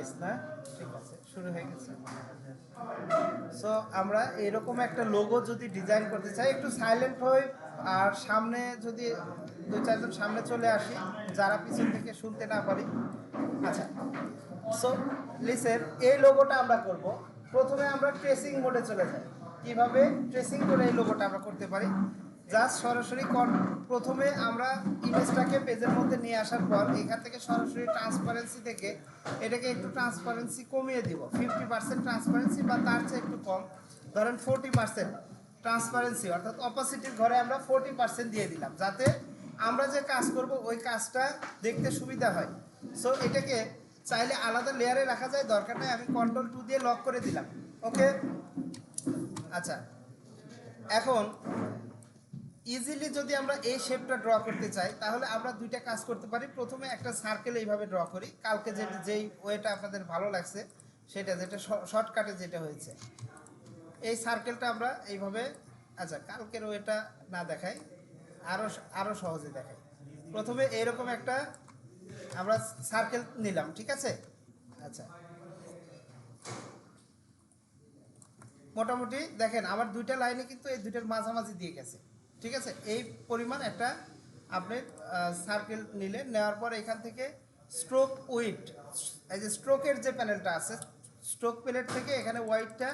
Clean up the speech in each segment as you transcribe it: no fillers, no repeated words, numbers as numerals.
Space না, ঠিক আছে, শুরু হয়ে গেছে। সো আমরা এরকম একটা লোগো যদি ডিজাইন করতে চাই, একটু সাইলেন্ট হই, আর সামনে যদি দুই চারজন সামনে চলে আসি, যারা পিছন থেকে শুনতে না পারি। আচ্ছা, সো লিসেন, এই লোগোটা আমরা করব। প্রথমে আমরা ট্রেসিং মোডে চলে যাই। কিভাবে ট্রেসিং করে এই লোগোটা আমরা করতে পারি? জাস্ট সরাসরি প্রথমে আমরা ইমেজটাকে পেজের মধ্যে নিয়ে আসার পর এখান থেকে সরাসরি ট্রান্সপারেন্সি থেকে এটাকে একটু ট্রান্সপারেন্সি কমিয়ে দিব, 50% ট্রান্সপারেন্সি বা তার চেয়ে একটু কম, ধরেন 40% ট্রান্সপারেন্সি, অর্থাৎ অপাসিটির ঘরে আমরা 40% দিয়ে দিলাম, যাতে আমরা যে কাজ করব ওই কাজটা দেখতে সুবিধা হয়। সো এটাকে চাইলে আলাদা লেয়ারে রাখা যায়, দরকার নেই, আমি Ctrl+2 দিয়ে লক করে দিলাম। ওকে, আচ্ছা, এখন ইজিলি যদি আমরা এই শেপটা ড্র করতে চাই, তাহলে আমরা দুইটা কাজ করতে পারি। প্রথমে একটা সার্কেল এইভাবে ড্র করি, কালকে যেই ওয়েটা আপনাদের ভালো লাগছে সেটা, যেটা শর্টকাটে যেটা হয়েছে, এই সার্কেলটা আমরা এইভাবে, আচ্ছা কালকের ওয়েটা না দেখাই, আরও আরও সহজে দেখাই। প্রথমে এইরকম একটা আমরা সার্কেল নিলাম, ঠিক আছে। আচ্ছা, মোটামুটি দেখেন আমার দুইটা লাইনে কিন্তু এই দুইটার মাঝামাঝি দিয়ে গেছে, ঠিক আছে। এই পরিমাণ একটা আপনি সার্কেল নিলেন, নেওয়ার পর এখান থেকে স্ট্রোক উইড, এই যে স্ট্রোকের যে প্যানেলটা আছে, স্ট্রোক প্যানেল থেকে এখানে ওয়াইডটা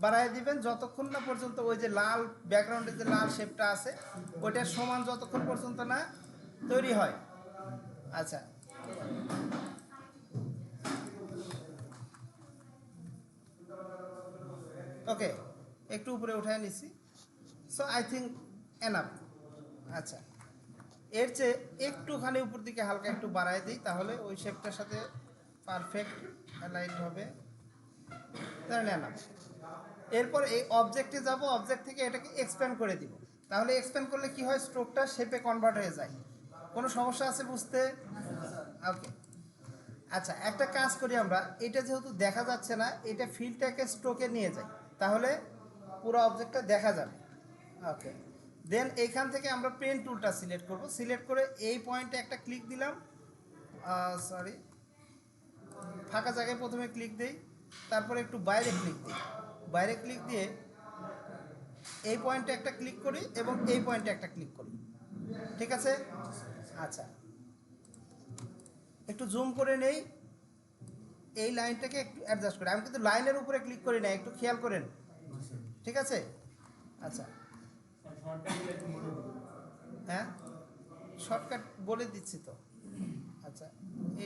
বাড়ায় দিবেন যতক্ষণ না পর্যন্ত ওই যে লাল ব্যাকগ্রাউন্ডের যে লাল শেপটা আছে ওইটার সমান যতক্ষণ পর্যন্ত না তৈরি হয়। আচ্ছা, ওকে, একটু উপরে উঠায় নিছি। So I think enough. আচ্ছা, এর চেয়ে একটুখানি উপর দিকে হালকা একটু বাড়ায় দিই, তাহলে ওই শেপটার সাথে পারফেক্ট অ্যালাইন হবে। তাহলে এনাফ। এরপর এই অবজেক্টে যাব, অবজেক্ট থেকে এটাকে এক্সপ্যান্ড করে দিব। তাহলে এক্সপ্যান্ড করলে কি হয়, স্ট্রোকটা শেপে কনভার্ট হয়ে যায়। কোনো সমস্যা আছে বুঝতে? ওকে, আচ্ছা, একটা কাজ করি আমরা, এটা যেহেতু দেখা যাচ্ছে না, এটা ফিল্ডটাকে স্ট্রোকে নিয়ে যাই, তাহলে পুরো অবজেক্টটা দেখা যাবে। ওকে, দেন এইখান থেকে আমরা পেন টুলটা সিলেক্ট করব, সিলেক্ট করে এই পয়েন্টে একটা ক্লিক দিলাম, সরি, ফাঁকা জায়গায় প্রথমে ক্লিক দিই, তারপরে একটু বাইরে ক্লিক দিই, বাইরে ক্লিক দিয়ে এই পয়েন্টে একটা ক্লিক করি এবং এই পয়েন্টে একটা ক্লিক করি, ঠিক আছে। আচ্ছা, একটু জুম করে নেই, এই লাইনটাকে একটু অ্যাডজাস্ট করি, আমি কিন্তু লাইনের উপরে ক্লিক করি না, একটু খেয়াল করেন, ঠিক আছে। আচ্ছা, হ্যাঁ, শর্টকাট বলে দিচ্ছি তো। আচ্ছা,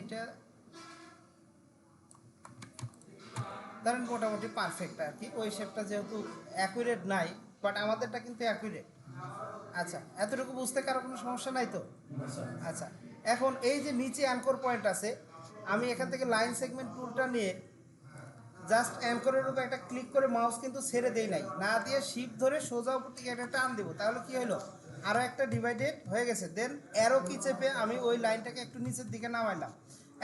এটা ধরেন মোটামুটি পারফেক্ট আর কি, ওই শেপটা যেহেতু অ্যাকুরেট নাই, বাট আমাদেরটা কিন্তু অ্যাকুরেট। আচ্ছা, এতটুকু বুঝতে কারো কোনো সমস্যা নাই তো? আচ্ছা, এখন এই যে নিচে অ্যাঙ্কর পয়েন্ট আছে, আমি এখান থেকে লাইন সেগমেন্ট টুলটা নিয়ে জাস্ট অ্যাঙ্করের উপর একটা ক্লিক করে মাউস কিন্তু ছেড়ে দেই নাই, না দিয়ে শিফট ধরে সোজা উপর থেকে একটা টান দেবো, তাহলে কি হলো, আরও একটা ডিভাইডেড হয়ে গেছে। দেন অ্যারো কি চেপে আমি ওই লাইনটাকে একটু নিচের দিকে নামাইলাম।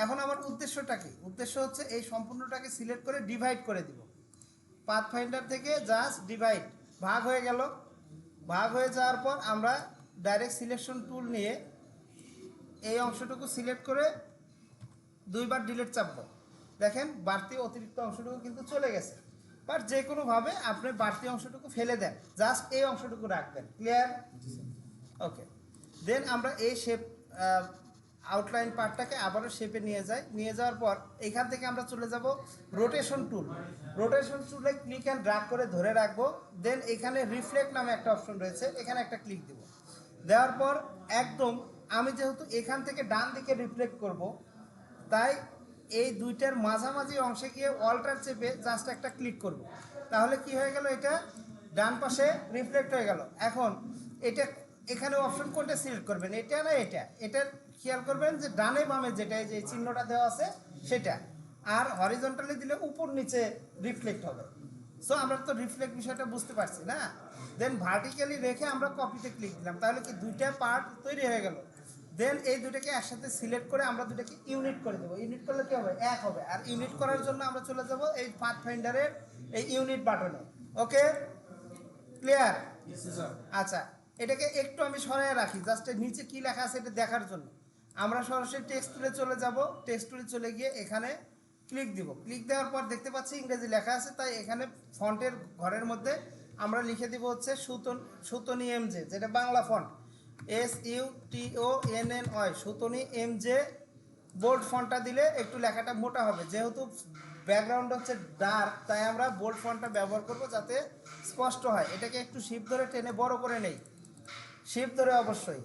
এখন আমার উদ্দেশ্যটা কি? উদ্দেশ্য হচ্ছে এই সম্পূর্ণটাকে সিলেক্ট করে ডিভাইড করে দিব, পাথ ফাইন্ডার থেকে জাস্ট ডিভাইড, ভাগ হয়ে গেল। ভাগ হয়ে যাওয়ার পর আমরা ডাইরেক্ট সিলেকশন টুল নিয়ে এই অংশটুকু সিলেক্ট করে দুইবার ডিলিট চাপবো, দেখেন বাড়তি অতিরিক্ত অংশটুকু কিন্তু চলে গেছে। বাট যে কোনোভাবে আপনি বাড়তি অংশটুকু ফেলে দেন, জাস্ট এই অংশটুকু রাখবেন, ক্লিয়ার? ওকে, দেন আমরা এই শেপ আউটলাইন পার্টটাকে আবারও শেপে নিয়ে যাই, নিয়ে যাওয়ার পর এখান থেকে আমরা চলে যাব রোটেশন টুল, রোটেশন টুলে ক্লিক অ্যান্ড ড্র্যাগ করে ধরে রাখবো। দেন এখানে রিফ্লেক্ট নামে একটা অপশন রয়েছে, এখানে একটা ক্লিক দেব, দেওয়ার পর একদম আমি যেহেতু এখান থেকে ডান দিকে রিফ্লেক্ট করব, তাই এই দুইটার মাঝামাঝি অংশে গিয়ে অল্টার চেপে জাস্ট একটা ক্লিক করব, তাহলে কি হয়ে গেল, এটা ডান পাশে রিফ্লেক্ট হয়ে গেল। এখন এটা এখানে অপশন কোনটা সিলেক্ট করবেন, এটা না এটা, এটার খেয়াল করবেন যে ডানে বামে যেটা এই যে চিহ্নটা দেওয়া আছে সেটা, আর হরিজন্টালি দিলে উপর নিচে রিফ্লেক্ট হবে। সো আমরা তো রিফ্লেক্ট বিষয়টা বুঝতে পারছি না। দেন ভার্টিক্যালি রেখে আমরা কপিতে ক্লিক দিলাম, তাহলে কি দুইটা পার্ট তৈরি হয়ে গেল। দেন এই দুটাকে একসাথে সিলেক্ট করে আমরা দুটাকে ইউনিট করে দেবো, ইউনিট করলে কি হবে, এক হবে। আর ইউনিট করার জন্য আমরা চলে যাব এই পাথ ফাইন্ডারের এই ইউনিট বাটনে। ওকে, ক্লিয়ার? আচ্ছা, এটাকে একটু আমি সরাই রাখি, জাস্ট নিচে কি লেখা আছে এটা দেখার জন্য। আমরা সরাসরি টেক্সট টুলে চলে যাব, টেক্সট টুলে চলে গিয়ে এখানে ক্লিক দিব। ক্লিক দেওয়ার পর দেখতে পাচ্ছি ইংরেজি লেখা আছে, তাই এখানে ফন্টের ঘরের মধ্যে আমরা লিখে দিব হচ্ছে সুতনি এমজে, যেটা Bangla font, SUTONNY, Sutonny এমজে bold ফন্টটা দিলে একটু লেখাটা মোটা হবে। যেহেতু ব্যাকগ্রাউন্ড হচ্ছে ডার্ক, তাই আমরা বোল্ড ফন্টটা ব্যবহার করব যাতে স্পষ্ট হয়। এটাকে একটু শিপ ধরে টেনে বড় করে নেই, শিপ ধরে অবশ্যই।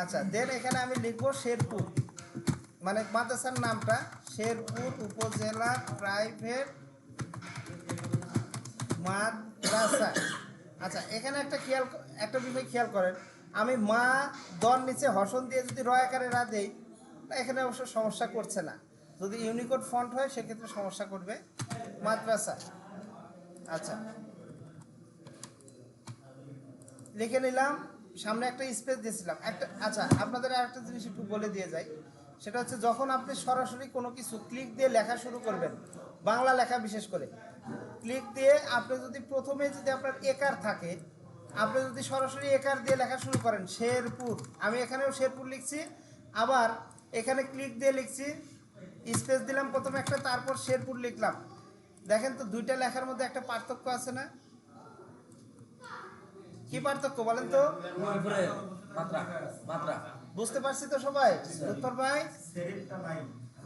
আচ্ছা, দেন এখানে আমি লিখবো শেরপুর, মানে মাদ্রাসার নামটা শেরপুর উপজেলা প্রাইভেট মাদ্রাসা। আচ্ছা, এখানে একটা বিষয় খেয়াল করেন, আমি মা দর নিচে হসন দিয়ে যদি রয়াকারে রা দেই, এখানে অবশ্য সমস্যা করছে না। যদি ইউনিকোড ফন্ট হয় সেক্ষেত্রে সমস্যা করবে। মাদ্রাসা, আচ্ছা লিখে নিলাম, সামনে একটা স্পেস দিয়েছিলাম একটা। আচ্ছা, আপনাদের আরেকটা জিনিস একটু বলে দিয়ে যাই, সেটা হচ্ছে যখন আপনি সরাসরি কোনো কিছু ক্লিক দিয়ে লেখা শুরু করবেন, বাংলা লেখা বিশেষ করে ক্লিক দিয়ে আপনি যদি প্রথমে যদি আপনার একার থাকে, আপনি যদি সরাসরি একার দিয়ে লেখা শুরু করেন শেরপুর, আমি এখানেও শেরপুর লিখছি, আবার এখানে ক্লিক দিয়ে লিখছি, স্পেস দিলাম প্রথমে একটা, তারপর শেরপুর লিখলাম, দেখেন তো দুইটা লেখার মধ্যে একটা পার্থক্য আছে না? কি পার্থক্য বলেন তো? বুঝতে পারছি তো সবাই? উত্তর ভাই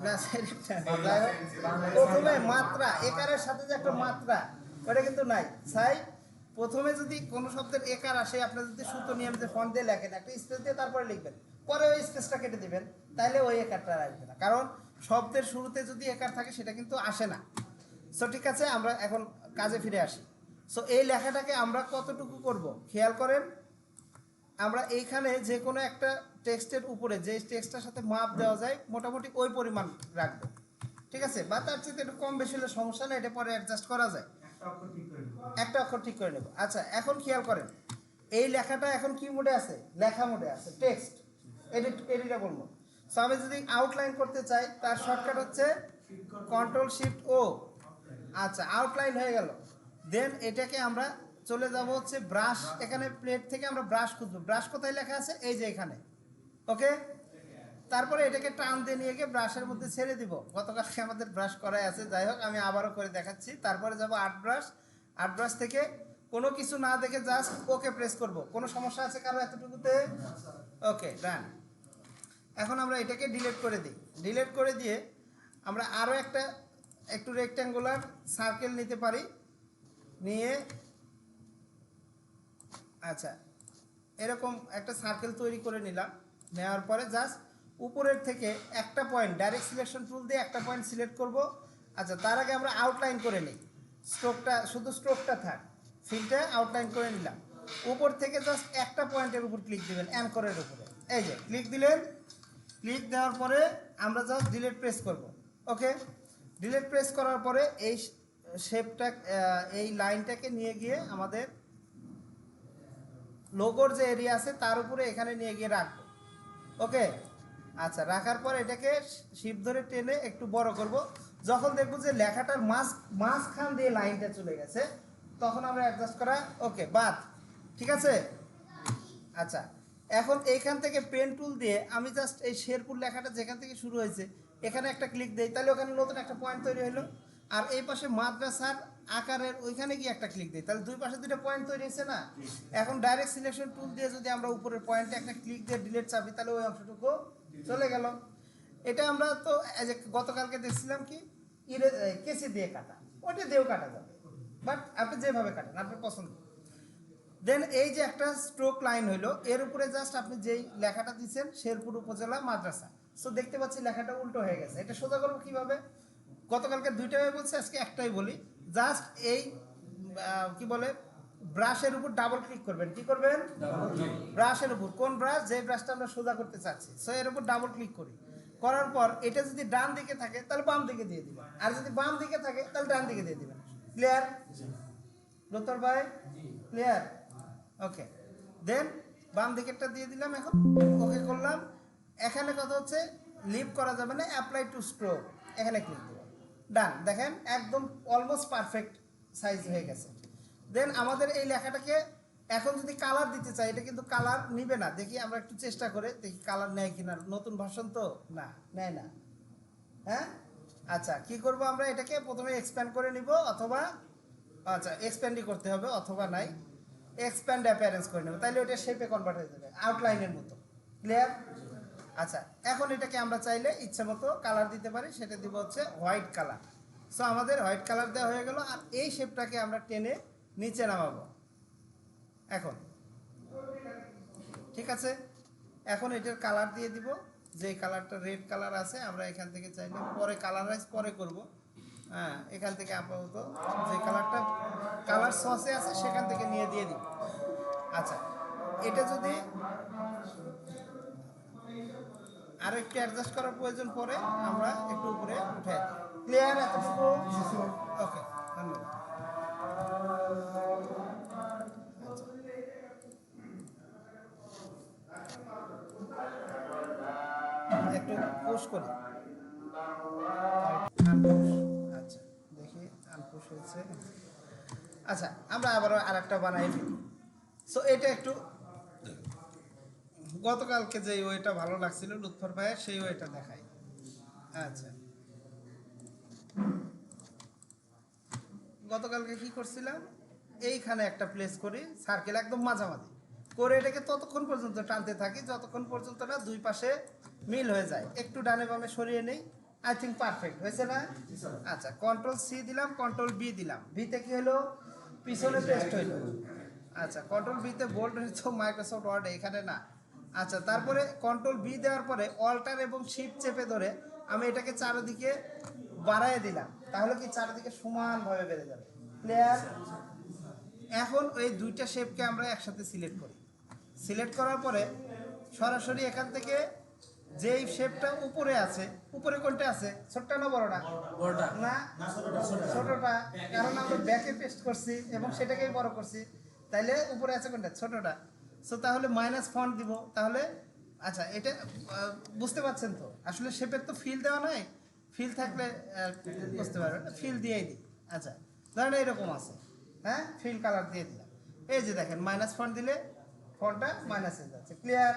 না, প্রথমে মাত্রা, একারের সাথে যে একটা মাত্রা, ওটা কিন্তু নাই। তাই প্রথমে যদি কোনো শব্দের একার আসে, আপনি যদি সূত্র নিয়ম যে ফন্ট দিয়ে লেখেন, একটা স্পেস দিয়ে তারপরে লিখবেন, পরে ওই স্পেসটা কেটে দিবেন, তাইলে ওই একারটা আসবে না। কারণ শব্দের শুরুতে যদি একার থাকে সেটা কিন্তু আসে না। সো ঠিক আছে, আমরা এখন কাজে ফিরে আসি। সো এই লেখাটাকে আমরা কতটুকু করব খেয়াল করেন। আমরা এইখানে যে কোনো একটা টেক্সটের উপরে যে টেক্সটটার সাথে মাপ দেওয়া যায় মোটামুটি ওই পরিমাণ রাখবো, ঠিক আছে? বা তার চেয়ে একটু কম বেশি হলে সমস্যা নেই, এটা পরে অ্যাডজাস্ট করা যায়। একটা অক্ষর ঠিক করে নেব। আচ্ছা, এখন খেয়াল করেন, এই লেখাটা এখন কি মোডে আছে? লেখা মোডে আছে, টেক্সট এডিটেবল মোড। সো আমি যদি আউটলাইন করতে চাই, তার শর্টকাট হচ্ছে Ctrl+Shift+O। আচ্ছা, আউটলাইন হয়ে গেল। দেন এটাকে আমরা চলে যাব হচ্ছে ব্রাশ, এখানে প্লেট থেকে আমরা ব্রাশ খুঁজবো। ব্রাশ কোথায় লেখা আছে? এই যে এখানে, ওকে। তারপরে এটাকে টান দিয়ে নিয়ে গিয়ে ব্রাশের মধ্যে ছেড়ে দিব। গতকালকে আমাদের ব্রাশ করাই আছে, যাই হোক আমি আবারও করে দেখাচ্ছি। তারপরে যাব আর্ট ব্রাশ, আর্ট ব্রাশ থেকে কোনো কিছু না দেখে জাস্ট ওকে প্রেস করব। কোনো সমস্যা আছে কারো এতটুকুতে? ওকে, ডান। এখন আমরা এটাকে ডিলিট করে দিই। ডিলিট করে দিয়ে আমরা আরও একটু রেক্ট্যাঙ্গুলার সার্কেল নিতে পারি, নিয়ে আচ্ছা এরকম একটা সার্কেল তৈরি করে নিলাম। নেওয়ার পরে জাস্ট উপরের থেকে একটা পয়েন্ট ডাইরেক্ট সিলেকশন টুল দিয়ে একটা পয়েন্ট সিলেক্ট করব। আচ্ছা, তার আগে আমরা আউটলাইন করে নিই, শুধু স্ট্রোকটা থাক, ফিলটা আউটলাইন করে নিলাম। উপর থেকে জাস্ট একটা পয়েন্টের উপর ক্লিক দিবেন, অ্যাঙ্করের উপরে, এই যে ক্লিক দিলেন। ক্লিক দেওয়ার পরে আমরা জাস্ট ডিলিট প্রেস করব। ওকে, ডিলিট প্রেস করার পরে এই শেপটা, এই লাইনটাকে নিয়ে গিয়ে আমাদের লোগোর যে এরিয়া আছে তার উপরে এখানে নিয়ে গিয়ে রাখবো। ওকে, আচ্ছা, রাখার পর এটাকে শিপ ধরে টেনে একটু বড় করব। যখন দেখবো যে লেখাটার মাঝখান দিয়ে লাইনটা চলে গেছে, তখন আমরা অ্যাডজাস্ট করা ওকে বাদ, ঠিক আছে? আচ্ছা, এখন এইখান থেকে পেন টুল দিয়ে আমি জাস্ট এই শেরপুর লেখাটা যেখান থেকে শুরু হয়েছে এখানে একটা ক্লিক দেই, তাহলে ওখানে নতুন একটা পয়েন্ট তৈরি হলো। আর এই পাশে মাদ্রাসার আকারের ওইখানে গিয়ে একটা ক্লিক দিই, তাহলে দুই পাশে দুটো পয়েন্ট তৈরি হয়েছে না? এখন ডাইরেক্ট সিলেকশন টুল দিয়ে যদি আমরা উপরের পয়েন্টে একটা ক্লিক দিয়ে ডিলিট চাপি, তাহলে ওই অংশটুকু চলে গেল। এটা আমরা তো গতকালকে দেখছিলাম কি কেসি দিয়ে কাটা, ওটা দিয়েও কাটা যাবে, বাট আপনি যেভাবে কাটেন আপনার পছন্দ। দেন এই যে একটা স্ট্রোক লাইন হইলো, এর উপরে জাস্ট আপনি যেই লেখাটা দিচ্ছেন শেরপুর উপজেলা মাদ্রাসা, সো দেখতে পাচ্ছি লেখাটা উল্টো হয়ে গেছে। এটা সোজা করবো কিভাবে? গতকালকে দুইটা ভাবে বলছি, আজকে একটাই বলি। জাস্ট এই কি বলে ব্রাশের উপর ডাবল ক্লিক করবেন। কি করবেন? ব্রাশের উপর। কোন ব্রাশ? যে ব্রাশটা আমরা সোজা করতে চাচ্ছি, সো এর উপর ডাবল ক্লিক করি। করার পর এটা যদি ডান দিকে থাকে তাহলে বাম দিকে দিয়ে দিবেন, আর যদি বাম দিকে থাকে তাহলে ডান দিকে দিয়ে দিবেন। ক্লিয়ার লোতর ভাই? ক্লিয়ার? ওকে, দেন বাম দিকেরটা দিয়ে দিলাম। এখন ওকে করলাম। এখানে কথা হচ্ছে লিভ করা যাবে না, অ্যাপ্লাই টু স্ট্রোক, এখানে ক্লিক দেবো। ডান, দেখেন একদম অলমোস্ট পারফেক্ট সাইজ হয়ে গেছে। দেন আমাদের এই লেখাটাকে এখন যদি কালার দিতে চাই, এটা কিন্তু কালার নিবে না। দেখি আমরা একটু চেষ্টা করে দেখি কালার নেয় কিনা, নতুন ভার্সন তো না, নেয় না। হ্যাঁ, আচ্ছা কি করব আমরা এটাকে প্রথমে এক্সপ্যান্ড করে নিব অথবা আচ্ছা এক্সপ্যান্ডই করতে হবে অথবা নাই এক্সপ্যান্ড অ্যাপিয়ারেন্স করে নেব, তাইলে ওটা শেপে কনভার্ট হয়ে যাবে আউটলাইনের মতো। ক্লিয়ার? আচ্ছা এখন এটাকে আমরা চাইলে ইচ্ছা মতো কালার দিতে পারি, সেটা দিব হচ্ছে হোয়াইট কালার। সো আমাদের হোয়াইট কালার দেওয়া হয়ে গেল, আর এই শেপটাকে আমরা টেনে নিচে নামাবো এখন। ঠিক আছে, এখন এটার কালার দিয়ে দিব, যে কালারটা রেড কালার আছে আমরা এখান থেকে চাইলে পরে কালারাইজ পরে করব। হ্যাঁ এখান থেকে আপাতত যে কালারটা কালার সসে আছে সেখান থেকে নিয়ে দিয়ে দিব। আচ্ছা এটা যদি আর একটু অ্যাডজাস্ট করার প্রয়োজন পড়ে আমরা একটু উপরে উঠে দিই। ক্লিয়ার এতটুকু? ওকে ধন্যবাদ। একটু পুশ করি, আচ্ছা দেখি আনপুশ হয়েছে। আচ্ছা আমরা আবারও আরেকটা বানাই ফেলি। সো এটা একটু গতকালকে যে ওয়েটা ভালো লাগছিল লুৎফর ভাইয়ের, সেই ওয়েটা দেখাই। আচ্ছা গতকালকে কি করছিলাম, এইখানে একটা প্লেস করি সার্কেল একদম মাঝামাঝি করে এটাকে ততক্ষণ পর্যন্ত টানতে থাকি যতক্ষণ পর্যন্ত না দুই পাশে মিল হয়ে যায়। একটু ডানে বামে সরিয়ে নেই, আই থিঙ্ক পারফেক্ট হয়েছে না? আচ্ছা কন্ট্রোল সি দিলাম, কন্ট্রোল বি দিলাম, বিতে কি হলো পিছনে পেস্ট হইলো। আচ্ছা কন্ট্রোল বিতে বোল্ড হয়েছে মাইক্রোসফট ওয়ার্ডে, এখানে না। আচ্ছা তারপরে কন্ট্রোল বি দেওয়ার পরে অল্টার এবং শিফট চেপে ধরে আমি এটাকে চারিদিকে বাড়ায় দিলাম, তাহলে কি চারিদিকে সমানভাবে বেড়ে যাবে। ক্লিয়ার? এখন এই দুইটা শেপকে আমরা একসাথে সিলেক্ট করি। সিলেক্ট করার পরে সরাসরি এখান থেকে যেই শেপটা উপরে আছে, উপরে কোনটা আছে ছোটটা না বড়টা? না ছোটটা, কারণ আমরা ব্যাকে পেস্ট করছি এবং সেটাকেই বড় করছি, তাইলে উপরে আছে কোনটা? ছোটটা। সো তাহলে মাইনাস ফন্ট দিব তাহলে। আচ্ছা এটা বুঝতে পারছেন তো? আসলে শেপের তো ফিল দেওয়া নাই, ফিল থাকলে বুঝতে পারবেন, ফিল দিয়েই দিই। আচ্ছা ধরেন এরকম আছে, হ্যাঁ ফিল কালার দিয়ে দিলাম, এই যে দেখেন মাইনাস ফন্ট দিলে ফন্টটা মাইনাস হয়ে যাচ্ছে। ক্লিয়ার?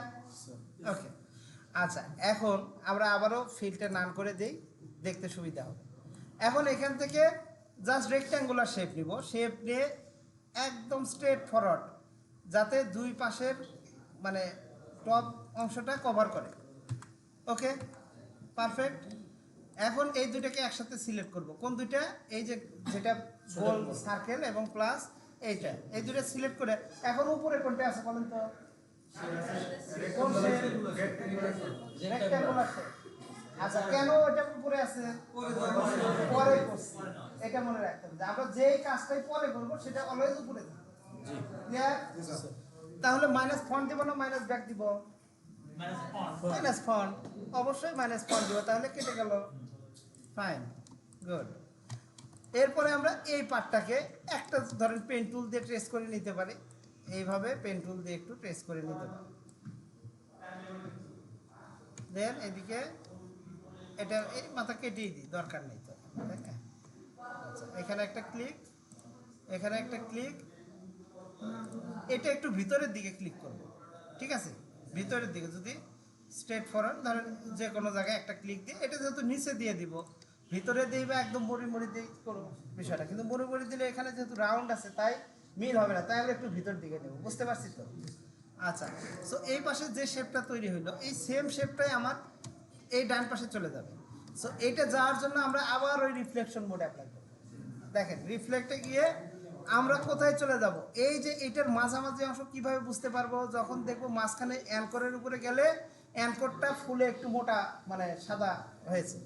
ওকে আচ্ছা এখন আমরা আবারও ফিলটা নান করে দিই, দেখতে সুবিধা হবে। এখন এখান থেকে জাস্ট রেক্ট্যাঙ্গুলার শেপ নিব, শেপ নিয়ে একদম স্ট্রেট ফরওয়ার্ড যাতে দুই পাশের মানে টপ অংশটা কভার করে। Okay perfect. এখন এই দুইটাকে একসাথে সিলেক্ট করব। কোন দুইটা? এই যে যেটা গোল সার্কেল এবং প্লাস এইটা, এই দুইটা সিলেক্ট করে এখন উপরে কোনটা আছে বলেন তো? কোন রেক্ট্যাঙ্গুলার শেপ। আচ্ছা কেন এটা উপরে আছে? পরে করছি, এটা মনে রাখতে হবে। আমরা যেই কাজটাই পরে করব সেটা অলওয়েজ উপরে থাকবে। ক্লিয়ার? তাহলে মাইনাস ফন্ট দিব না মাইনাস ব্যাক দিব? মাইনাস ফন্ট, অবশ্যই মাইনাস ফন্ট দিব, তাহলে কেটে গেল। Fine, good. এরপরে আমরা এই পার্টটাকে একটা ধরেন পেন টুল দিয়ে ট্রেস করে নিতে পারি, এইভাবে পেন টুল দিয়ে একটু ট্রেস করে নিতে পারি। দেন এদিকে এটা এই মাথা কেটেই দিই, দরকার নেই তো। আচ্ছা এখানে একটা ক্লিক, এখানে একটা ক্লিক, এটা একটু ভিতরের দিকে ক্লিক করব। ঠিক আছে, ভিতরের দিকে যদি স্ট্রেট ফরওয়ার্ড ধরেন যে কোনো জায়গায় একটা ক্লিক দিয়ে, এটা যেহেতু নিচে দিয়ে দিব, ভিতরে দিয়ে বা একদম মুড়ি মুড়ি দিয়ে করবো বিষয়টা, কিন্তু মুড়ি মুড়ি দিলে এখানে যেহেতু রাউন্ড আছে তাই মিল হবে না, তাই আমরা একটু ভিতর দিকে নেব। বুঝতে পারছি তো? আচ্ছা সো এই পাশে যে শেপটা তৈরি হইলো এই সেম শেপটাই আমার এই ডান পাশে চলে যাবে। সো এইটা যাওয়ার জন্য আমরা আবার ওই রিফ্লেকশন মোড অ্যাপ্লাই করব। দেখেন রিফ্লেক্টে গিয়ে আমরা কোথায় চলে যাব, এই যে এটার মাঝামাঝি অংশ কিভাবে বুঝতে পারবো, যখন দেখবো মাঝখানে অ্যাঙ্করের উপরে গেলে অ্যাঙ্করটা ফুলে একটু মোটা মানে সাদা হয়েছে,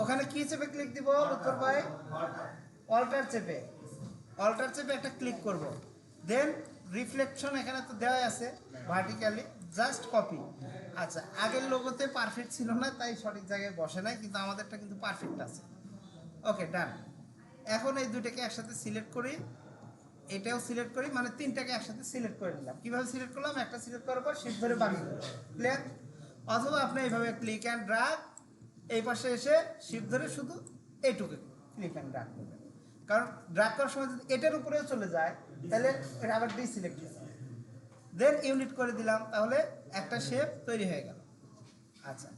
ওখানে কি চেপে ক্লিক দিব উত্তর ভাই? অল্টার চেপে, অল্টার চেপে একটা ক্লিক করব। দেন রিফ্লেকশন এখানে তো দেওয়াই আছে ভার্টিক্যালি, জাস্ট কপি। আচ্ছা আগের লোগোতে পারফেক্ট ছিল না তাই সঠিক জায়গায় বসে নাই, কিন্তু আমাদেরটা কিন্তু পারফেক্ট আছে। ওকে ডান। এখন এই দুইটাকে একসাথে সিলেক্ট করি, এটাও সিলেক্ট করি, মানে তিনটাকে একসাথে সিলেক্ট করে নিলাম। কীভাবে সিলেক্ট করলাম? একটা সিলেক্ট করার পর শিফট ধরে বাকি ক্লিয়ার। অথবা আপনি এইভাবে ক্লিক অ্যান্ড ড্রাগ এই পাশে এসে শিফট ধরে শুধু এইটুকু ক্লিক অ্যান্ড ড্রাগ করবেন, কারণ ড্রাগ করার সময় যদি এটার উপরেও চলে যায় তাহলে এটা আবার ডিসিলেক্ট হয়ে যাবে। দেন ইউনিট করে দিলাম, তাহলে একটা শেপ তৈরি হয়ে গেল। আচ্ছা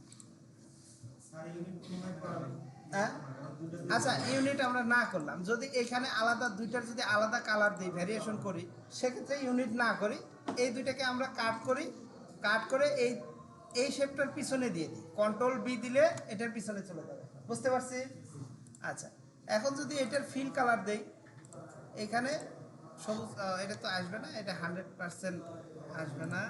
হ্যাঁ আচ্ছা ইউনিট আমরা না করলাম, যদি এখানে আলাদা দুইটার যদি আলাদা কালার দিই, ভ্যারিয়েশন করি, সেক্ষেত্রে ইউনিট না করি, এই দুইটাকে আমরা কাট করি, কাট করে এই শেপটার পিছনে দিয়ে দিই, কন্ট্রোল বি দিলে এটার পিছনে চলে যাবে। বুঝতে পারছি? আচ্ছা এখন যদি এটার ফিল কালার দেই, এখানে সবুজ, এটা তো আসবে না, এটা 100% আসবে না।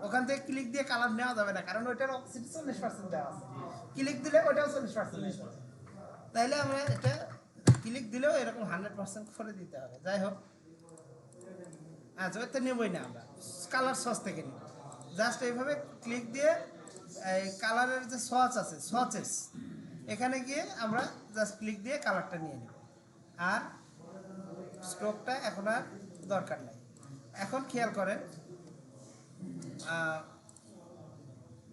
ওখান থেকে ক্লিক দিয়ে কালার নেওয়া যাবে না, কারণ ওইটার অপোজিট 40% দেওয়া আছে। ক্লিক দিলে ওইটাও 40% আসবে। তাইলে আমরা এটা ক্লিক দিলেও এরকম 100% করে দিতে হবে। যাই হোক, আচ্ছা ওইটা নেবই না, আমরা কালার সস থেকে নিব। জাস্ট এইভাবে ক্লিক দিয়ে এই কালারের যে সচ আছে, সচেস, এখানে গিয়ে আমরা জাস্ট ক্লিক দিয়ে কালারটা নিয়ে নিব। আর স্ট্রোকটা এখন আর দরকার নাই। এখন খেয়াল করেন,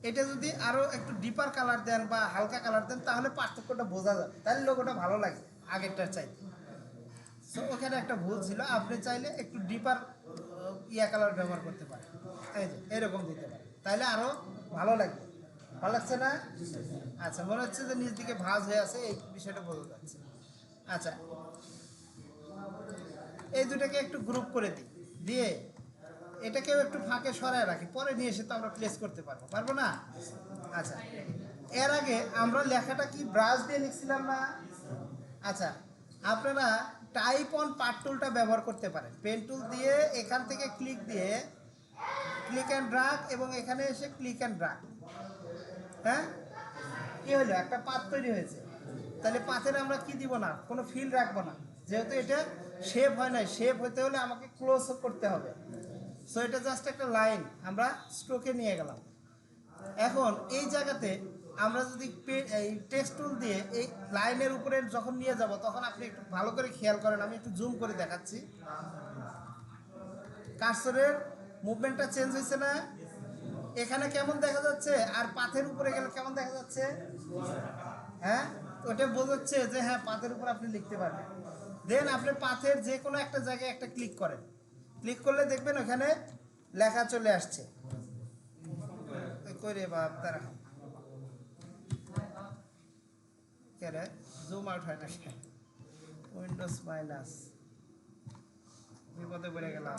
এটা যদি আরও একটু ডিপার কালার দেন বা হালকা কালার দেন, তাহলে পার্থক্যটা বোঝা যাবে, তাহলে লোগোটা ভালো লাগে আগেরটার চাইতে। সো ওখানে একটা ভুল ছিল, আপনি চাইলে একটু ডিপার ইয়া কালার ব্যবহার করতে পারেন, এই যে এরকম দিতে পারেন, তাহলে আরও ভালো লাগবে। ভালো লাগছে না? আচ্ছা মনে হচ্ছে যে নিচ দিকে ভাঁজ হয়ে আছে, এই বিষয়টা বোঝা যাচ্ছে। আচ্ছা এই দুটাকে একটু গ্রুপ করে দিই, দিয়ে এটাকেও একটু ফাঁকে সরায় রাখি, পরে নিয়ে এসে তো আমরা প্লেস করতে পারবো, পারবো না? আচ্ছা এর আগে আমরা লেখাটা কি ব্রাশ দিয়ে লিখছিলাম না? আচ্ছা আপনারা টাইপ অন পার্ট টুলটা ব্যবহার করতে পারেন। পেন টুল দিয়ে এখান থেকে ক্লিক দিয়ে ক্লিক অ্যান্ড ড্রাগ, এবং এখানে এসে ক্লিক অ্যান্ড ড্রাগ। হ্যাঁ কি হলো, একটা পাত তৈরি হয়েছে। তাহলে পাতের আমরা কি দিব না, কোনো ফিল রাখবো না, যেহেতু এটা শেপ হয় নাই। শেপ হতে হলে আমাকে ক্লোজ করতে হবে। সো এটা জাস্ট একটা লাইন আমরা স্ট্রোকে নিয়ে গেলাম। এখন এই জায়গাতে আমরা যদি এই টেক্সট টুল দিয়ে এই লাইনের উপরে যখন নিয়ে যাব, তখন আপনি একটু ভালো করে খেয়াল করেন, আমি একটু জুম করে দেখাচ্ছি। কার্সরের মুভমেন্টটা চেঞ্জ হয়েছে না? এখানে কেমন দেখা যাচ্ছে, আর পাথের উপরে গেলে কেমন দেখা যাচ্ছে? হ্যাঁ ওটা বোঝাচ্ছে যে হ্যাঁ পাথের উপর আপনি লিখতে পারবেন। দেন আপনি পাথের যে কোনো একটা জায়গায় একটা ক্লিক করেন, ক্লিক করলে দেখবেন ওখানে লেখা চলে আসছে। করে বাপ তারা কে জুম আউট হয় না, উইন্ডোজ মাইনাস, বিপদে পড়ে গেলাম।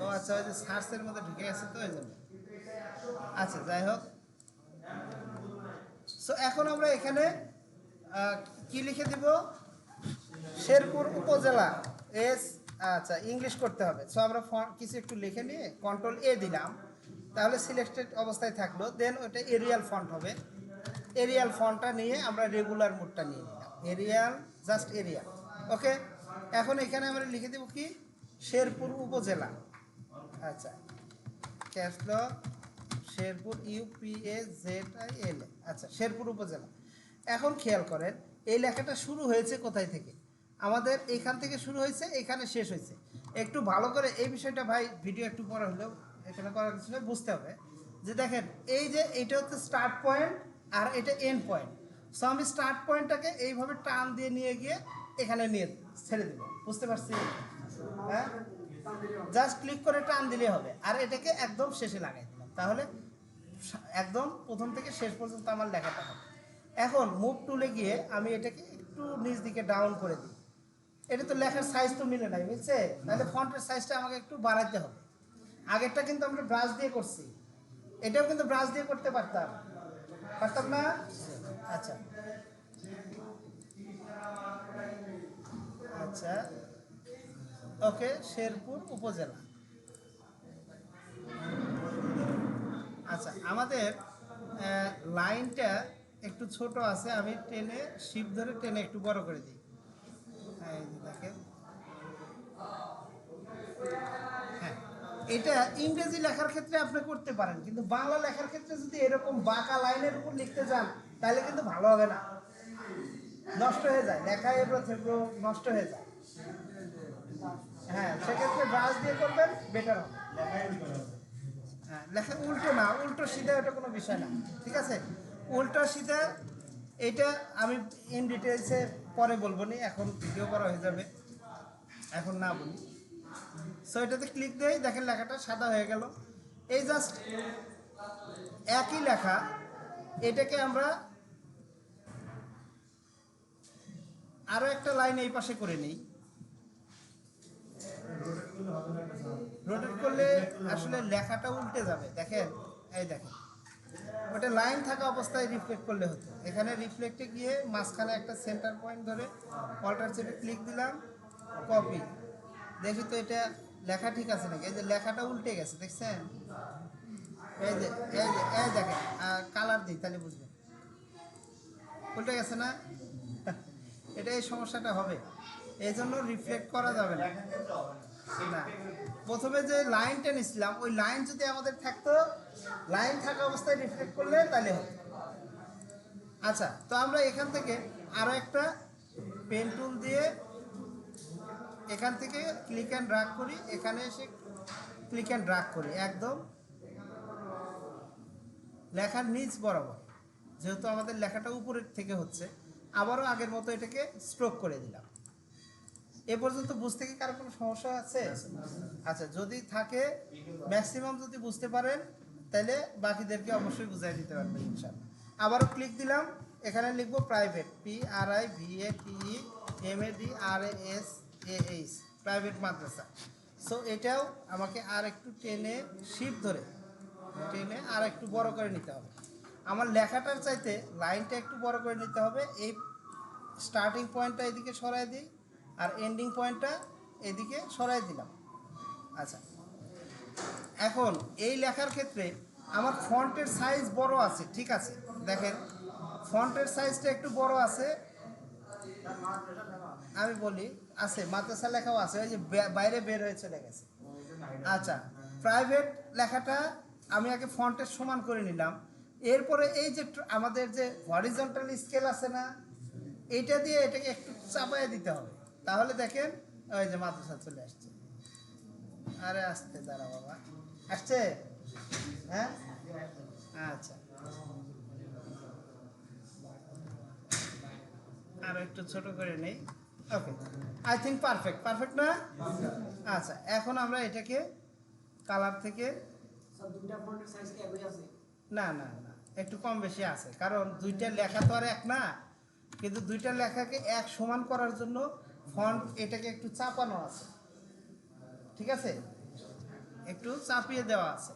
ও আচ্ছা ওই যে সার্চের মধ্যে ঢুকে গেছে তো ওই জন্য। আচ্ছা যাই হোক, সো এখন আমরা এখানে কি লিখে দিব, শেরপুর উপজেলা এস। আচ্ছা ইংলিশ করতে হবে। সো আমরা কিছু একটু লিখে নিয়ে কন্ট্রোল এ দিলাম, তাহলে সিলেক্টেড অবস্থায় থাকলো। দেন ওটা এরিয়াল ফন্ট হবে। এরিয়াল ফন্টটা নিয়ে আমরা রেগুলার মোডটা নিয়ে নিলাম, এরিয়াল, জাস্ট এরিয়াল। ওকে এখন এখানে আমরা লিখে দেব কি, শেরপুর উপজেলা। আচ্ছা ক্যাপসলক শেরপুর, UPAZIL। আচ্ছা শেরপুর উপজেলা। এখন খেয়াল করেন এই লেখাটা শুরু হয়েছে কোথায় থেকে, আমাদের এইখান থেকে শুরু হয়েছে, এখানে শেষ হয়েছে। একটু ভালো করে এই বিষয়টা ভাই ভিডিও একটু পরে হলেও এখানে করার কিছু বুঝতে হবে, যে দেখেন এই যে এটা হচ্ছে স্টার্ট পয়েন্ট আর এটা এন্ড পয়েন্ট। সো আমি স্টার্ট পয়েন্টটাকে এইভাবে টান দিয়ে নিয়ে গিয়ে এখানে নিয়ে ছেড়ে দেবো। বুঝতে পারছি? হ্যাঁ জাস্ট ক্লিক করে টান দিলে হবে, আর এটাকে একদম শেষে লাগাই দিলাম, তাহলে একদম প্রথম থেকে শেষ পর্যন্ত আমার লেখাটা হবে। এখন মুভ টুলে গিয়ে আমি এটাকে একটু নিচ দিকে ডাউন করে দিই। এটা তো লেখার সাইজ তো মিলে নাই, বুঝছে? তাহলে ফন্টের সাইজটা আমাকে একটু বাড়াইতে হবে। আগেরটা কিন্তু আমরা ব্রাশ দিয়ে করছি, এটাও কিন্তু ব্রাশ দিয়ে করতে পারতাম, পারতাম না? আচ্ছা আচ্ছা ওকে, শেরপুর উপজেলা। আচ্ছা আমাদের লাইনটা একটু ছোট আছে, আমি টেনে শিপ ধরে টেনে একটু বড় করে দিই। এই যে দেখেন, হ্যাঁ এটা ইংরেজি লেখার ক্ষেত্রে আপনি করতে পারেন, কিন্তু বাংলা লেখার ক্ষেত্রে যদি এরকম বাঁকা লাইনের উপর লিখতে যান, তাহলে কিন্তু ভালো হবে না, নষ্ট হয়ে যায়, লেখা এবড়ো থেবড়ো নষ্ট হয়ে যায়। হ্যাঁ সেক্ষেত্রে ব্রাশ দিয়ে করবেন, বেটার হবে। হ্যাঁ লেখা উল্টো না, উল্টো সিধা ওটা কোনো বিষয় না, ঠিক আছে? উল্টো সিধা এটা আমি ইন ডিটেলসে পরে বলবো নি, এখন ভিডিও করা হয়ে যাবে, এখন না বলি। সো এটাতে ক্লিক দিয়েই দেখেন লেখাটা সাদা হয়ে গেল। এই জাস্ট একই লেখা, এটাকে আমরা আরও একটা লাইন এই পাশে করে নিই। রোটেট করলে আসলে লেখাটা উল্টে যাবে, দেখেন এই দেখেন ওটা লাইন থাকা অবস্থায় রিফ্লেক্ট করলে হতো। এখানে রিফ্লেক্টে গিয়ে মাঝখানে একটা সেন্টার পয়েন্ট ধরে অল্টার চেপে ক্লিক দিলাম, কপি। দেখি তো এটা লেখা ঠিক আছে নাকি। এই যে লেখাটা উল্টে গেছে, দেখছেন? এই যে এই দেখেন, কালার দিই তাহলে বুঝবেন উল্টে গেছে না। এটা এই সমস্যাটা হবে, এই জন্য রিফ্লেক্ট করা যাবে না। না, প্রথমে যে লাইনটা নিছিলাম ওই লাইন যদি আমাদের থাকতো, লাইন থাকা অবস্থায় রিফ্লেক্ট করলে তাহলে হতো। আচ্ছা, তো আমরা এখান থেকে আরও একটা পেন টুল দিয়ে এখান থেকে ক্লিক অ্যান্ড ড্র্যাগ করি, এখানে এসে ক্লিক অ্যান্ড ড্র্যাগ করি একদম লেখার নিচ বরাবর। যেহেতু আমাদের লেখাটা উপরের থেকে হচ্ছে, আবারও আগের মতো এটাকে স্ট্রোক করে দিলাম। এ পর্যন্ত বুঝতে কি কারো কোনো সমস্যা আছে? আচ্ছা, যদি থাকে, ম্যাক্সিমাম যদি বুঝতে পারেন তাহলে বাকিদেরকে অবশ্যই বুঝাই দিতে পারবেন ইনশাআল্লাহ। আবারও ক্লিক দিলাম, এখানে লিখবো প্রাইভেট, PRIVATEMADRASAH, প্রাইভেট মাদ্রাসা। সো এটাও আমাকে আর একটু টেনে শিফট ধরে টেনে আর একটু বড় করে নিতে হবে। আমার লেখাটার চাইতে লাইনটা একটু বড় করে নিতে হবে। এই স্টার্টিং পয়েন্টটা এদিকে সরাই দিই আর এন্ডিং পয়েন্টটা এদিকে সরাই দিলাম। আচ্ছা, এখন এই লেখার ক্ষেত্রে আমার ফন্টের সাইজ বড় আছে, ঠিক আছে, দেখেন ফন্টের সাইজটা একটু বড় আছে। আমি বলি আছে, মাদ্রাসা লেখাও আছে, ওই যে বাইরে বের হয়ে চলে গেছে। আচ্ছা, প্রাইভেট লেখাটা আমি আগে ফন্টের সমান করে নিলাম। এরপরে এই যে আমাদের যে হরিজন্টাল স্কেল আছে না, এইটা দিয়ে এটাকে একটু চাপায় দিতে হবে। তাহলে দেখেন ওই যে মাদ্রাসা চলে আসছে। আরে আসতে দাঁড়া বাবা, আসছে? হ্যাঁ, আচ্ছা, আরো একটু ছোট করে নেই। ওকে, আই থিঙ্ক পারফেক্ট না? আচ্ছা, এখন আমরা এটাকে কালার থেকে না না না একটু কম বেশি আছে, কারণ দুইটা লেখা তো আর এক না। কিন্তু দুইটা লেখাকে এক সমান করার জন্য ফন্ট এটাকে একটু চাপানো আছে, ঠিক আছে, একটু চাপিয়ে দেওয়া আছে,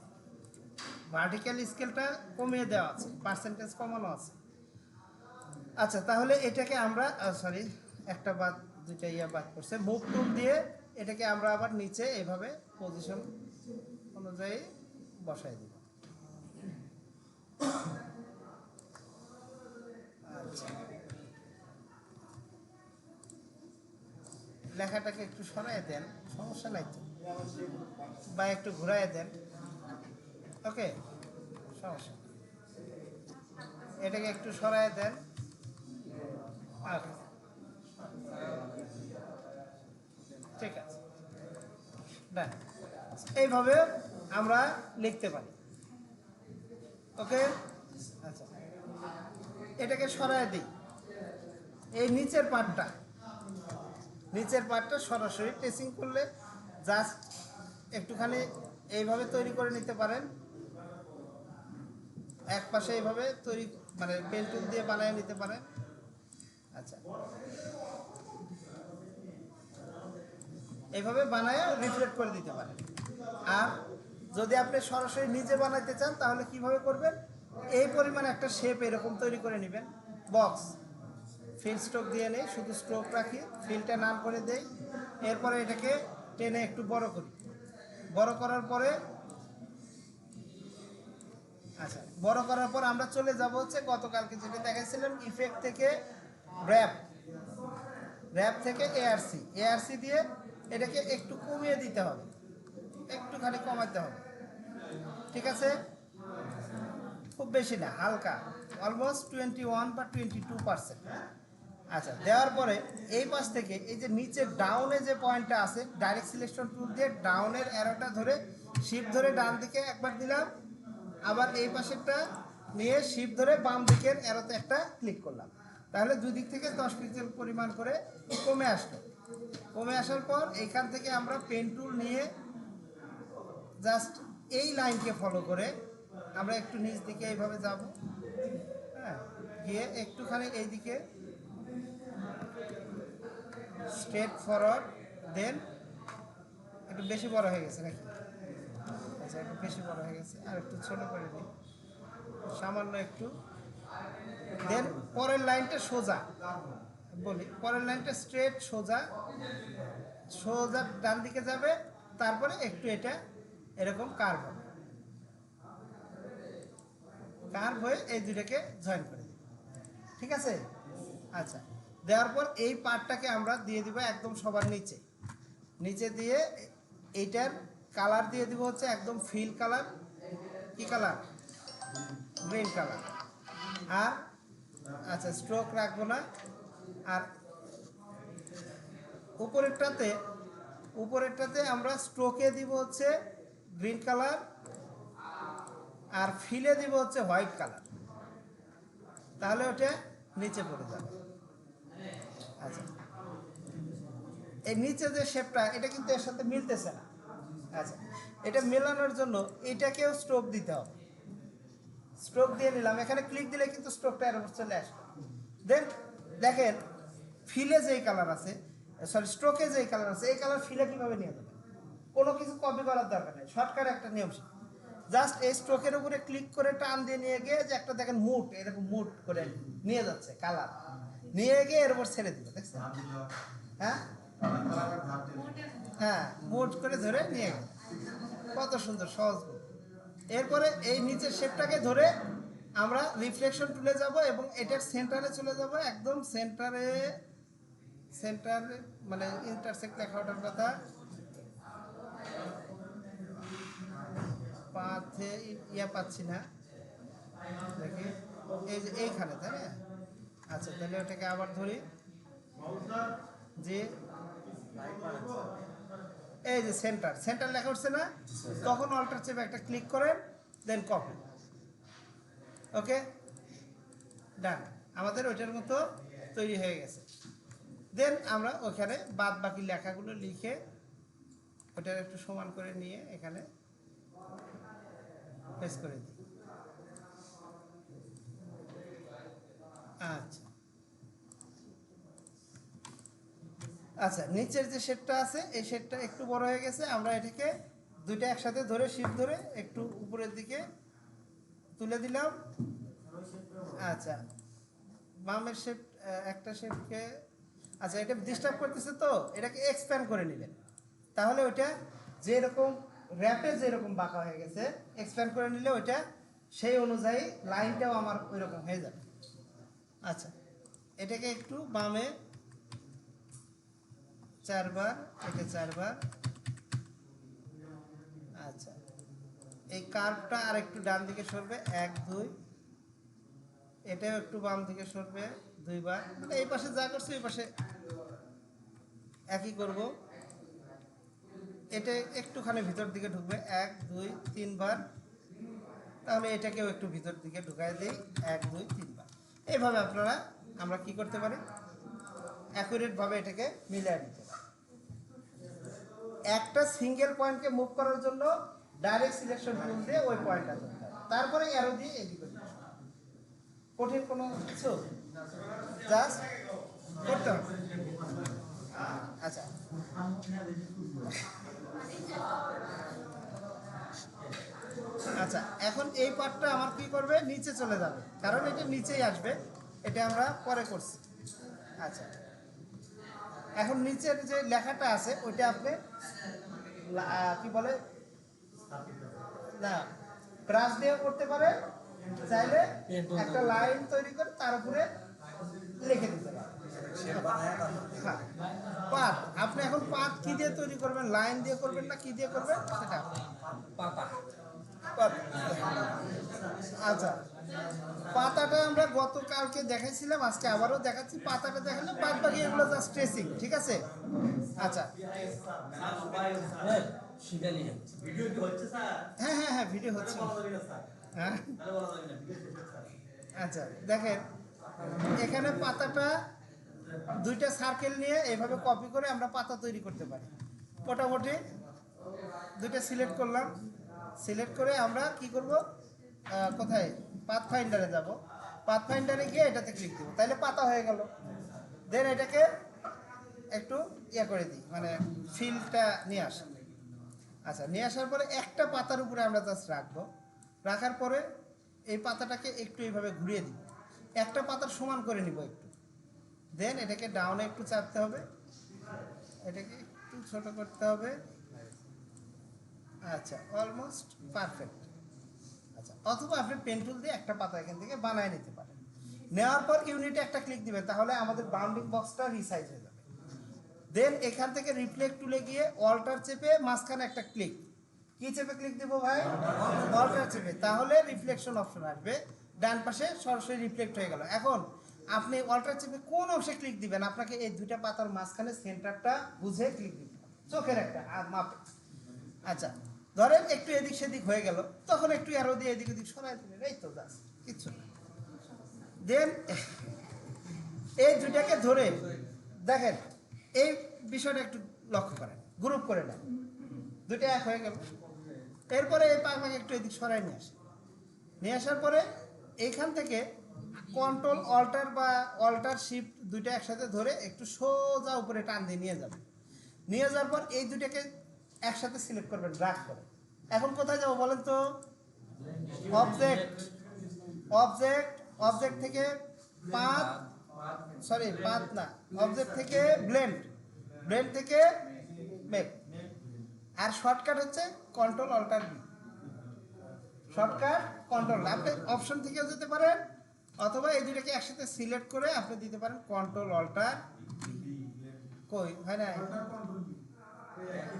ভার্টিক্যাল স্কেলটা কমিয়ে দেওয়া আছে, পার্সেন্টেজ কমানো আছে। আচ্ছা, তাহলে এটাকে আমরা সরি একটা বাদ, দুইটা বাদ করছে। মুভ টুল দিয়ে এটাকে আমরা আবার নিচে এভাবে পজিশন অনুযায়ী বসাই দিব। আচ্ছা, লেখাটাকে একটু সরাই দেন, সমস্যা নাই তো, বা একটু ঘুরাই দেন। ওকে, সমস্যা, এটাকে একটু সরাই দেন। ঠিক আছে, না এইভাবে আমরা লিখতে পারি। ওকে, আচ্ছা, এটাকে সরাই দিই। এই নিচের পার্টটা সরাসরি টেসিং করলে জাস্ট একটুখানি এইভাবে তৈরি করে নিতে পারেন। এক পাশে এইভাবে তৈরি, মানে পেন টুল দিয়ে বানিয়ে নিতে পারেন। আচ্ছা, এইভাবে বানায় রিফ্লেক্ট করে দিতে পারেন। আর যদি আপনি সরাসরি নিজে বানাইতে চান তাহলে কিভাবে করবেন, এই পরিমাণ একটা শেপ এরকম তৈরি করে নেবেন, বক্স ফিল স্ট্রোক দিয়ে নেই, শুধু স্ট্রোক রাখি, ফিলটা নাম করে দেই। এরপরে এটাকে টেনে একটু বড় করি, বড় করার পরে আচ্ছা, বড় করার পর আমরা চলে যাব হচ্ছে গতকালকে যেটা দেখাইছিলাম, ইফেক্ট থেকে র্যাপ থেকে এআরসি দিয়ে এটাকে একটু কমিয়ে দিতে হবে, একটুখানি কমাতে হবে, ঠিক আছে, খুব বেশি না, হালকা, অলমোস্ট 21 বা 22%। আচ্ছা, দেওয়ার পরে এই পাশ থেকে এই যে নিচের ডাউনে যে পয়েন্টটা আছে, ডাইরেক্ট সিলেকশন টুল দিয়ে ডাউনের অ্যারোটা ধরে শিফট ধরে ডান দিকে একবার দিলাম, আবার এই পাশেরটা নিয়ে শিফট ধরে বাম দিকের অ্যারোতে একটা ক্লিক করলাম। তাহলে দুই দিক থেকে 10 পিক্সেল পরিমাণ করে কমে আসলো। কমে আসার পর এইখান থেকে আমরা পেন টুল নিয়ে জাস্ট এই লাইনকে ফলো করে আমরা একটু নিচ দিকে এইভাবে যাব, হ্যাঁ, গিয়ে একটুখানি এইদিকে স্ট্রেট ফরওয়ার্ড, দেন একটু বেশি বড় হয়ে গেছে নাকি? আচ্ছা, একটু বেশি বড় হয়ে গেছে, আর একটু ছোট করে দিই সামান্য একটু। দেন পরের লাইনটা সোজা বলি, পরের লাইনটা স্ট্রেট সোজা সোজা ডান দিকে যাবে, তারপরে একটু এটা এরকম কার্ভ হবে, কার্ভ হয়ে এই দুটাকে জয়েন করে দিই, ঠিক আছে? আচ্ছা, দেওয়ার পর এই পার্টটাকে আমরা দিয়ে দিব একদম সবার নিচে, নিচে দিয়ে এইটার কালার দিয়ে দিব হচ্ছে একদম ফিল কালার। কি কালার? Green colour. আর আচ্ছা, স্ট্রোক রাখবো না। আর উপরেরটাতে আমরা স্ট্রোকে দিব হচ্ছে গ্রিন কালার, আর ফিলে দিব হচ্ছে হোয়াইট কালার, তাহলে ওটা নিচে পড়ে যাবে। আচ্ছা, এই নিচে যে শেপটা, এটা কিন্তু এর সাথে মিলতেছে না। আচ্ছা, এটা মেলানোর জন্য এটাকেও স্ট্রোক দিতে হবে। স্ট্রোক দিয়ে নিলাম, এখানে ক্লিক দিলে কিন্তু স্ট্রোকটা এর উপর চলে আসবে। দেন দেখেন ফিলে যেই কালার আছে, সরি স্ট্রোকে যেই কালার আছে, এই কালার ফিলে কীভাবে নিয়ে যাবে? কোনো কিছু কপি করার দরকার নেই, শর্টকাট একটা নিয়ম। জাস্ট এই স্ট্রোকের উপরে ক্লিক করে টান দিয়ে নিয়ে গিয়ে যে একটা দেখেন মুড, এরকম মুড করে নিয়ে যাচ্ছে কালার, নিয়ে গিয়ে এর উপর ছেড়ে দিবে, দেখছেন? হ্যাঁ হ্যাঁ, মুড করে ধরে নিয়ে গেল, কত সুন্দর সহজ। এরপরে এই নিচের শেপটাকে ধরে আমরা রিফ্লেকশন টুলে যাব এবং এটার সেন্টারে চলে যাব, একদম সেন্টারে মানে ইন্টারসেক্ট লেখা ওঠার কথা, পাথে ইয়া পাচ্ছি না দেখি, এই যে এইখানে, তাই না? আচ্ছা, তাহলে ওটাকে আবার ধরি, যে এই যে সেন্টার লেখা উঠছে না, তখন অল্টার চেপে একটা ক্লিক করেন, দেন কপি। ওকে, ডান, আমাদের ওইটার মতো তৈরি হয়ে গেছে। দেন আমরা ওখানে বাদ বাকি লেখাগুলো লিখে ওটার একটু সমান করে নিয়ে এখানে পেস্ট করে দিই। আচ্ছা আচ্ছা, নিচের যে শেডটা আছে এই শেডটা একটু বড় হয়ে গেছে, আমরা এটাকে দুইটা একসাথে ধরে শিফট ধরে একটু উপরের দিকে তুলে দিলাম। আচ্ছা, বামের শেপ একটা শেপকে, আচ্ছা এটা ডিস্টার্ব করতেছে তো এটাকে এক্সপ্যান্ড করে নেবেন, তাহলে ওইটা যেরকম র্যাপে যেরকম বাঁকা হয়ে গেছে এক্সপ্যান্ড করে নিলে ওইটা সেই অনুযায়ী লাইনটাও আমার ওই রকম হয়ে যাবে। আচ্ছা, এটাকে একটু বামে 4 বার, এটা 4 বার। আচ্ছা, এই কার্ভটা আর একটু ডান দিকে সরবে 1 2, এটাও একটু বাম দিকে সরবে 2 বার, মানে এই পাশে যা করছে এই পাশে একই করব। এটা একটুখানি ভিতর দিকে ঢুকবে 1 2 3 বার, তাহলে এটাকেও একটু ভিতর দিকে ঢুকাই দিই 1 2 3 বার। এইভাবে আপনারা আমরা কি করতে পারি, অ্যাকুরেটভাবে এটাকে মিলিয়ে দিতে পারি। একটা সিঙ্গেল পয়েন্টকে মুভ করার জন্য ডাইরেক্ট সিলেকশন টুল দিয়ে ওই পয়েন্টটা ধরতে হবে, তারপরে অ্যারো দিয়ে এদিকে কঠিন কোনো কিছু জাস্ট করতে হবে। আচ্ছা, আচ্ছা এখন এই পার্টটা আমার কি করবে, নিচে চলে যাবে, কারণ এটা নিচেই আসবে, এটা আমরা পরে করছি। আচ্ছা, এখন নিচের যে লেখাটা আছে ওইটা আপনি কি বলে না, ব্রাশ দিয়ে করতে পারে, চাইলে একটা লাইন তৈরি করে তার উপরে লিখে দিতে পারেন। হ্যাঁ, পাত আপনি এখন পাত কি দিয়ে তৈরি করবেন, লাইন দিয়ে করবেন না কি দিয়ে করবেন সেটা পাতা। আচ্ছা, পাতাটা আমরা গতকালকে দেখাইছিলাম, আজকে আবারও দেখাচ্ছি। পাতাটা দেখালে বাদ বাকি এগুলো জাস্ট ট্রেসিং, ঠিক আছে? আচ্ছা, হ্যাঁ হ্যাঁ হ্যাঁ, ভিডিও হচ্ছে। হ্যাঁ, আচ্ছা দেখেন এখানে পাতাটা দুইটা সার্কেল নিয়ে এইভাবে কপি করে আমরা পাতা তৈরি করতে পারি। মোটামুটি দুইটা সিলেক্ট করলাম, সিলেক্ট করে আমরা কি করব, কোথায় পাথ ফাইন্ডারে যাব, পাথ ফাইন্ডারে গিয়ে এটাতে ক্লিক দেবো, তাহলে পাতা হয়ে গেল। দেন এটাকে একটু করে দিই, মানে ফিলটা নিয়ে আসা। আচ্ছা, নিয়ে আসার পরে একটা পাতার উপরে আমরা জাস্ট রাখবো, রাখার পরে এই পাতাটাকে একটু এইভাবে ঘুরিয়ে দিব, একটা পাতার সমান করে নিব একটু। দেন এটাকে ডাউনে একটু চাপতে হবে, এটাকে একটু ছোট করতে হবে। আচ্ছা, অলমোস্ট পারফেক্ট। আচ্ছা, অথবা আপনি পেন টুল দিয়ে একটা পাতা এখান থেকে বানিয়ে নিতে পারেন। নেওয়ার পর ইউনিটে একটা ক্লিক দিবেন, তাহলে আমাদের বাউন্ডিং বক্সটা রিসাইজ হয়ে যাবে। দেন এখান থেকে রিফ্লেক্ট টুলে গিয়ে অল্টার চেপে মাঝখানে একটা ক্লিক, কি চেপে ক্লিক দেবো ভাই? অল্টার চেপে, তাহলে রিফ্লেকশন অপশন আসবে, ডান পাশে সরাসরি রিফ্লেক্ট হয়ে গেল। এখন আপনি অল্টার চেপে কোন অংশে ক্লিক দিবেন, আপনাকে এই দুইটা পাতার মাঝখানে সেন্টারটা বুঝে ক্লিক দিবেন, চোখের একটা মাপে। আচ্ছা, ধরেন একটু এদিক সেদিক হয়ে গেল, তখন একটু অ্যারো দিয়ে এদিক ওদিক সরাই দিলেন, এই তো জাস্ট কিচ্ছু না। দেন এই দুইটাকে ধরে দেখেন, এই বিষয়টা একটু লক্ষ্য করেন, গ্রুপ করে নেন, দুইটা এক হয়ে গেল। এরপরে এই পাখাকে একটু এদিক সরাই নিয়ে আসে, নিয়ে আসার পরে এইখান থেকে কন্ট্রোল অল্টার বা অল্টার শিফট দুইটা একসাথে ধরে একটু সোজা উপরে টান দিয়ে নিয়ে যাবেন। নিয়ে যাওয়ার পর এই দুইটাকে একসাথে সিলেক্ট করবেন, ড্র্যাগ করে। এখন কোথায় যাবো বলেন তো? অবজেক্ট, অবজেক্ট, অবজেক্ট থেকে পাথ, সরি পাথ না, অবজেক্ট থেকে ব্লেন্ড, ব্লেন্ড থেকে মেক। আর শর্টকাট হচ্ছে control alter B, shortcut control. আপনি অপশন থেকেও যেতে পারেন, অথবা এই দুটাকে একসাথে সিলেক্ট করে আপনি দিতে পারেন কন্ট্রোল অল্টার বি। কই হয় না?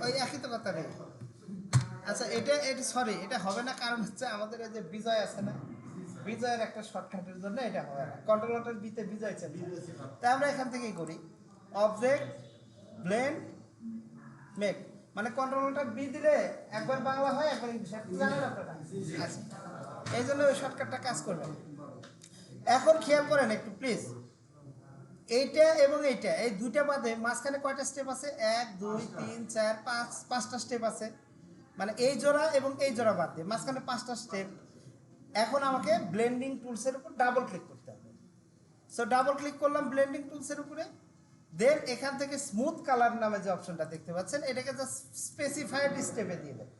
ওই একই তো কথা নেই। আচ্ছা, এটা সরি, এটা হবে না, কারণ হচ্ছে আমাদের এই যে বিজয় আছে না, বিজয়ের একটা শর্টকাটের জন্য এটা হবে না। কন্ট্রোল অল্টার বিতে বিজয় চলে, তাই আমরা এখান থেকেই করি অবজেক্ট ব্লেন্ড মেক, মানে কন্ট্রোল অল্টার বি দিলে একবার বাংলা হয়, একবার ইংলিশ হয়, জানেন আপনারা? আচ্ছা, এই জন্য ওই শর্টকাটটা কাজ করবে। এখন খেয়াল করেন একটু প্লিজ, এইটা এবং এইটা, এই দুইটা বাদে মাঝখানে কয়টা স্টেপ আছে? 1 2 3 4 5, পাঁচটা স্টেপ আছে, মানে এই জোড়া এবং এই জোড়া বাদ দিয়ে মাঝখানে 5টা স্টেপ। এখন আমাকে ব্লেন্ডিং টুলসের উপর ডাবল ক্লিক করতে হবে। সো ডাবল ক্লিক করলাম ব্লেন্ডিং টুলসের উপরে। দেন এখান থেকে স্মুথ কালার নামে যে অপশনটা দেখতে পাচ্ছেন, এটাকে জাস্ট স্পেসিফাইড স্টেপে দিয়ে দেবেন।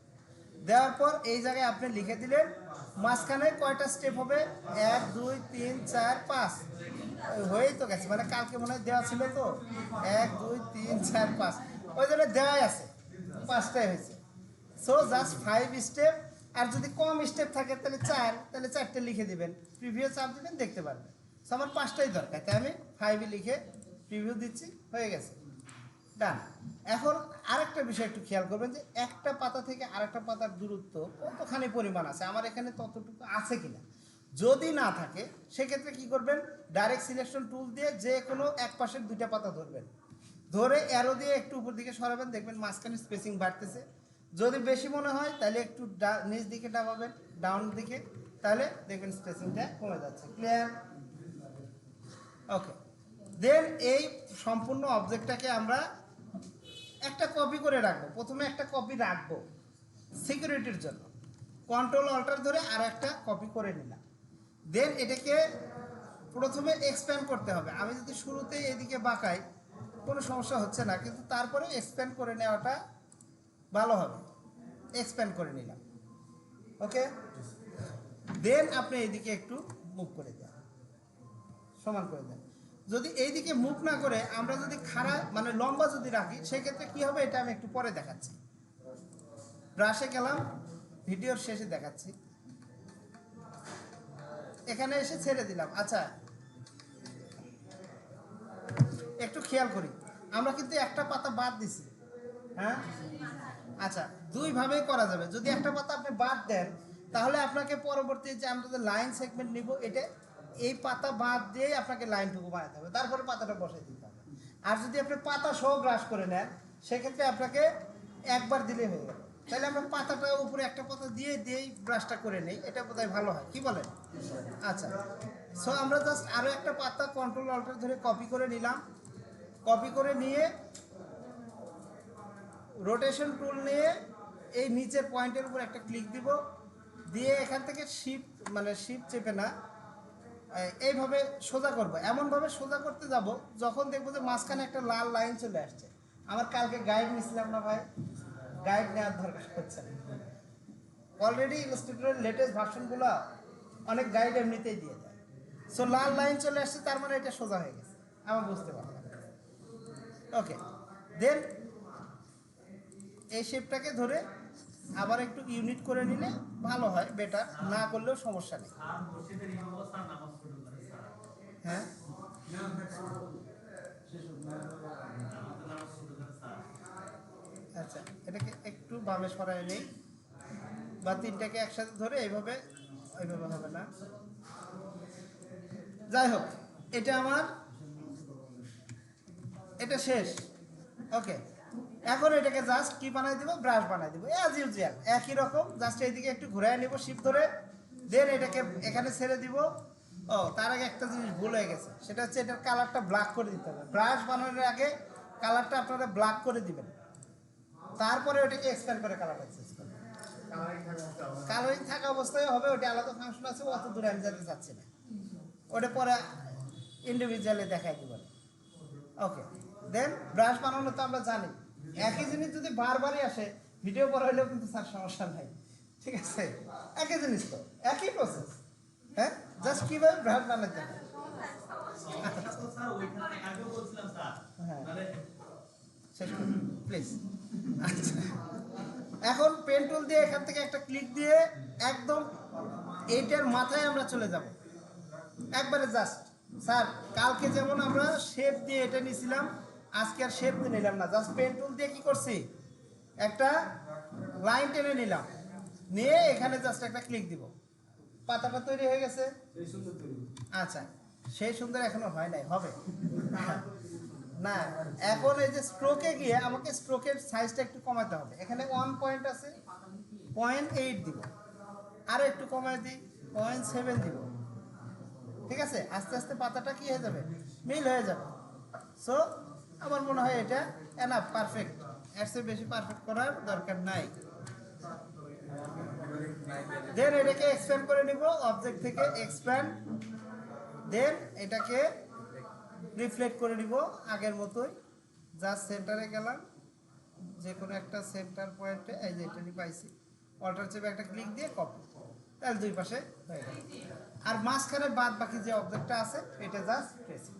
দেওয়ার পর এই জায়গায় আপনি লিখে দিলেন মাঝখানে কয়টা স্টেপ হবে, 1 2 3 4 5, হয়েই তো গেছে, মানে কালকে মনে হয় দেওয়া ছিল তো 1 2 3 4 5, ওই জন্য দেওয়াই আছে, 5টাই হয়েছে। সো জাস্ট 5 স্টেপ, আর যদি কম স্টেপ থাকে তাহলে 4, তাহলে 4টে লিখে দিবেন, প্রিভিউ চাপ দিবেন, দেখতে পারবেন। সো আমার 5টাই দরকার, তাই আমি 5ই লিখে প্রিভিউ দিচ্ছি, হয়ে গেছে, ডান। এখন আরেকটা বিষয় একটু খেয়াল করবেন যে একটা পাতা থেকে আরেকটা পাতার দূরত্ব কতখানি পরিমাণ আছে, আমার এখানে ততটুকু আছে কিনা। যদি না থাকে সেক্ষেত্রে কি করবেন, ডাইরেক্ট সিলেকশন টুল দিয়ে যে কোনো এক পাশের দুইটা পাতা ধরবেন, ধরে অ্যারো দিয়ে একটু উপর দিকে সরাবেন, দেখবেন মাঝখানে স্পেসিং বাড়তেছে। যদি বেশি মনে হয় তাহলে একটু নিচ দিকে ডাবাবেন, ডাউন দিকে, তাহলে দেখবেন স্পেসিংটা কমে যাচ্ছে। ক্লিয়ার? ওকে। দেন এই সম্পূর্ণ অবজেক্টটাকে আমরা একটা কপি করে রাখবো, প্রথমে একটা কপি রাখবো সিকিউরিটির জন্য, কন্ট্রোল অল্টার ধরে আর একটা কপি করে নিলাম। দেন এটাকে প্রথমে এক্সপ্যান্ড করতে হবে। আমি যদি শুরুতেই এদিকে বাঁকাই কোনো সমস্যা হচ্ছে না, কিন্তু তারপরে এক্সপ্যান্ড করে নেওয়াটা ভালো হবে। এক্সপ্যান্ড করে নিলাম, ওকে। দেন আপনি এইদিকে একটু মুভ করে দেন, সমান করে দেন। যদি এইদিকে মুভ না করে আমরা যদি খাড়া মানে লম্বা যদি রাখি, সেক্ষেত্রে কি হবে এটা আমি একটু পরে দেখাচ্ছি। ব্রাশে গেলাম, ভিডিওর শেষে দেখাচ্ছি, এখানে এসে ছেড়ে দিলাম। আচ্ছা, একটু খেয়াল করি, আমরা কিন্তু একটা পাতা বাদ দিছি, হ্যাঁ? আচ্ছা, দুইভাবেই করা যাবে। যদি একটা পাতা আপনি বাদ দেন, তাহলে আপনাকে পরবর্তী যে আমরা যে লাইন সেগমেন্ট নিব, এটা এই পাতা বাদ দিয়ে আপনাকে লাইনটুকু বানাতে হবে, তারপরে পাতাটা বসে দিতে হবে। আর যদি আপনি পাতা সহ ব্রাশ করে নেন, সেক্ষেত্রে আপনাকে একবার দিলেই হয়ে যাবে। তাহলে আমরা পাতাটা উপরে একটা পাতা দিয়েই ব্রাশটা করে নেই, এটা বোধহয় ভালো হয়, কি বলেন? আচ্ছা, সো আমরা জাস্ট আরও একটা পাতা কন্ট্রোল অল্টার ধরে কপি করে নিলাম। কপি করে নিয়ে রোটেশন টুল নিয়ে এই নিচের পয়েন্টের উপর একটা ক্লিক দিব, দিয়ে এখান থেকে শিফট চেপে না এইভাবে সোজা করব। এমনভাবে সোজা করতে যাব যখন দেখবো যে মাঝখানে একটা লাল লাইন চলে আসছে। আমার কালকে গাইড নিয়েছিলাম না ভাই, গাইড নেওয়ার দরকার হচ্ছে না। অলরেডি ইলাস্ট্রেটরের লেটেস্ট ভার্সনগুলো অনেক গাইড এমনিতেই দিয়ে দেয়। সো লাল লাইন চলে আসছে, তার মানে এটা সোজা হয়ে গেছে, আমার বুঝতে পারলাম। ওকে, দেন এই শেপটাকে ধরে আবার একটু ইউনিট করে নিলে ভালো হয়, বেটার। না করলেও সমস্যা নেই। হ্যাঁ, আচ্ছা, এটাকে একটু বামে সরাই নেই, বা তিনটাকে একসাথে ধরে এইভাবে হবে না। যাই হোক, এটা আমার এটা শেষ। ওকে, এখন এটাকে জাস্ট কি বানাই দিব, ব্রাশ বানাই দিব অ্যাজ ইউজুয়াল, একই রকম। জাস্ট এইদিকে একটু ঘুরাই নিব শিপ ধরে, দেন এটাকে এখানে ছেড়ে দিব। ও, তার আগে একটা জিনিস ভুল হয়ে গেছে, সেটা হচ্ছে এটার কালারটা ব্ল্যাক করে দিতে হবে। ব্রাশ বানানোর আগে কালারটা আপনারা ব্ল্যাক করে দিবেন, তারপরে ওটাকে এক্সপ্যান্ড করে কালারটা চেঞ্জ করবেন। কালারিং থাকা অবস্থায় হবে, ওটা আলাদা ফাংশন আছে, অত দূরে আমি যেতে চাচ্ছি না, ওটা পরে ইন্ডিভিজুয়ালি দেখাই দিব। ওকে, দেন ব্রাশ বানানো তো আমরা জানি, একই জিনিস যদি বারবারই আসে, ভিডিও পরে হলেও কিন্তু স্যার সমস্যা নাই, ঠিক আছে? একই জিনিস তো, একই প্রসেস। হ্যাঁ, জাস্ট কীভাবে ব্রাশ বানাতে হয়। হ্যাঁ, শেষ করুন প্লিজ। আচ্ছা, এখন পেন টুল দিয়ে এখান থেকে একটা ক্লিক দিয়ে একদম এইটার মাথায় আমরা চলে যাব একবারে। জাস্ট স্যার, কালকে যেমন আমরা শেপ দিয়ে এটা নিয়েছিলাম, আজকে আর শেপ দিয়ে নিলাম না, জাস্ট পেন টুল দিয়ে কি করছি, একটা লাইন টেনে নিলাম, নিয়ে এখানে জাস্ট একটা ক্লিক দিব, পাতাটা তৈরি হয়ে গেছে। আচ্ছা, সেই সুন্দর এখনো হয় নাই, হবে না। এখন এই যে স্ট্রোকে গিয়ে আমাকে স্ট্রোকের সাইজটা একটু কমাতে হবে। এখানে 1 পয়েন্ট আছে, 0.8 দিব, আরও একটু কমায় দিই, 0.7 দিব। ঠিক আছে, আস্তে আস্তে পাতাটা কি হয়ে যাবে, মিল হয়ে যাবে। সো আমার মনে হয় এটা এনাফ, পারফেক্ট। এর চেয়ে বেশি পারফেক্ট করার দরকার নাই। দেন এটাকে এক্সপ্যান্ড করে নিব, অবজেক্ট থেকে এক্সপ্যান্ড, দেন এটাকে রিফ্লেক্ট করে নিব আগের মতোই। জাস্ট সেন্টারে গেলাম, যে কোনো একটা সেন্টার পয়েন্টে, এই যে এটা পাইছি, অল্টার চেপে একটা ক্লিক দিয়ে কপি, তাহলে দুই পাশে হয়ে গেল। আর মাঝখানে বাদ বাকি যে অবজেক্টটা আছে, এটা জাস্ট ট্রেসিং।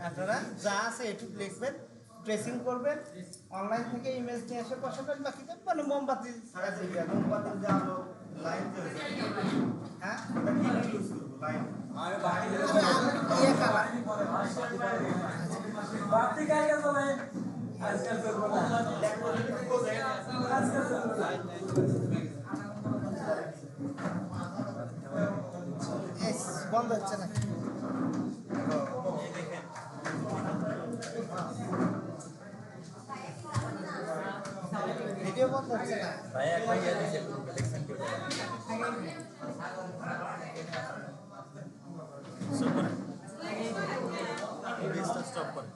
আপনারা যা আছে একটু লিখবেন, ট্রেসিং করবেন, অনলাইন থেকে ইমেজ নিয়ে এসে বসাবেন। বাকিটা মানে মোমবাতি, হ্যাঁ, বন্ধ হচ্ছে না, ভিডিও বন্ধ হচ্ছে না। স্টপ করে